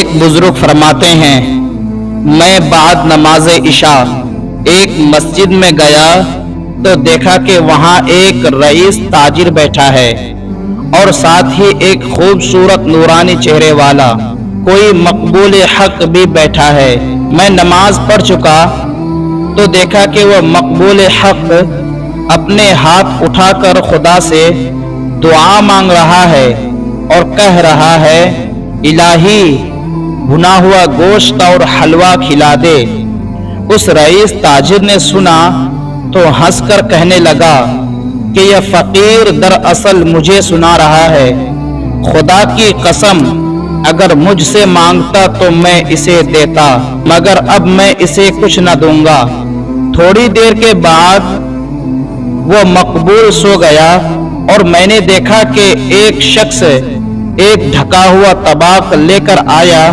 ایک بزرگ فرماتے ہیں، میں بعد نماز عشاء ایک مسجد میں گیا تو دیکھا کہ وہاں ایک رئیس تاجر بیٹھا ہے اور ساتھ ہی ایک خوبصورت نورانی چہرے والا کوئی مقبول حق بھی بیٹھا ہے۔ میں نماز پڑھ چکا تو دیکھا کہ وہ مقبول حق اپنے ہاتھ اٹھا کر خدا سے دعا مانگ رہا ہے اور کہہ رہا ہے، الہی بھنا ہوا گوشت اور حلوہ کھلا دے۔ اس رئیس تاجر نے سنا تو ہنس کر کہنے لگا کہ یہ فقیر دراصل مجھے سنا رہا ہے، خدا کی قسم اگر مجھ سے مانگتا تو میں اسے دیتا، مگر اب میں اسے کچھ نہ دوں گا۔ تھوڑی دیر کے بعد وہ مقبول سو گیا اور میں نے دیکھا کہ ایک شخص ایک ڈھکا ہوا طبق لے کر آیا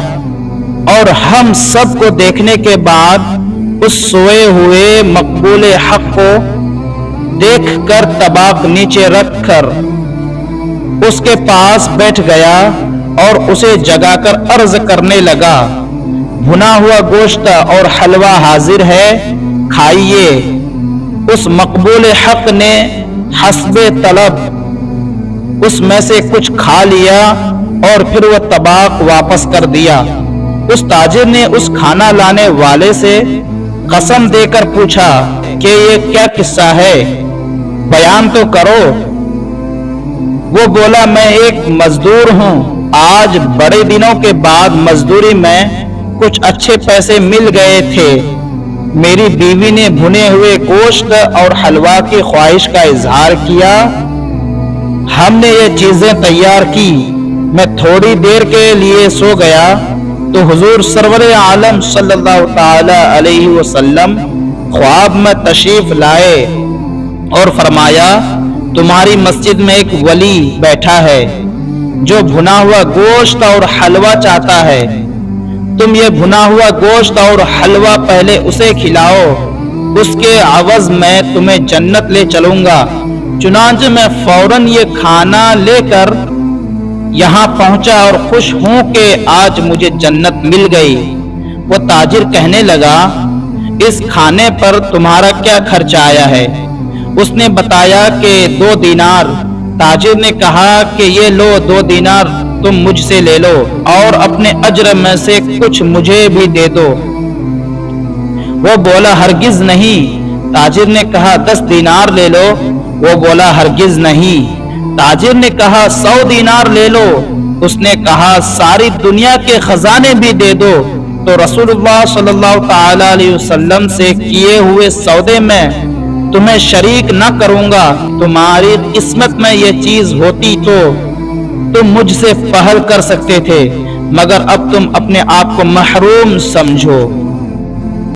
اور ہم سب کو دیکھنے کے بعد اس سوئے ہوئے مقبول حق کو دیکھ کر طبق نیچے رکھ کر اس کے پاس بیٹھ گیا اور اسے جگا کر عرض کرنے لگا، بھنا ہوا گوشت اور حلوہ حاضر ہے، کھائیے۔ اس مقبول حق نے حسب طلب اس میں سے کچھ کھا لیا اور پھر وہ طبق واپس کر دیا۔ اس تاجر نے اس کھانا لانے والے سے قسم دے کر پوچھا کہ یہ کیا قصہ ہے، بیان تو کرو۔ وہ بولا، میں ایک مزدور ہوں، آج بڑے دنوں کے بعد مزدوری میں کچھ اچھے پیسے مل گئے تھے۔ میری بیوی نے بھنے ہوئے گوشت اور حلوہ کی خواہش کا اظہار کیا، ہم نے یہ چیزیں تیار کی۔ میں تھوڑی دیر کے لیے سو گیا تو حضور سرور عالم صلی اللہ تعالی علیہ وسلم خواب میں تشریف لائے اور فرمایا، تمہاری مسجد میں ایک ولی بیٹھا ہے جو بھنا ہوا گوشت اور حلوہ چاہتا ہے، تم یہ بھنا ہوا گوشت اور حلوہ پہلے اسے کھلاؤ، اس کے عوض میں تمہیں جنت لے چلوں گا۔ چنانچہ میں فوراً یہ کھانا لے کر یہاں پہنچا اور خوش ہوں کہ آج مجھے جنت مل گئی۔ وہ تاجر کہنے لگا، اس کھانے پر تمہارا کیا خرچ آیا ہے؟ اس نے بتایا کہ 2 دینار۔ تاجر نے کہا کہ یہ لو 2 دینار تم مجھ سے لے لو اور اپنے اجر میں سے کچھ مجھے بھی دے دو۔ وہ بولا، ہرگز نہیں۔ تاجر نے کہا 10 دینار لے لو۔ وہ بولا، ہرگز نہیں۔ تاجر نے کہا 100 دینار لے لو۔ اس نے کہا ساری دنیا کے خزانے بھی دے دو تو رسول اللہ صلی اللہ تعالی علیہ وسلم سے کیے ہوئے سودے میں تمہیں شریک نہ کروں گا۔ تمہاری قسمت میں یہ چیز ہوتی تو تم مجھ سے پہل کر سکتے تھے، مگر اب تم اپنے آپ کو محروم سمجھو۔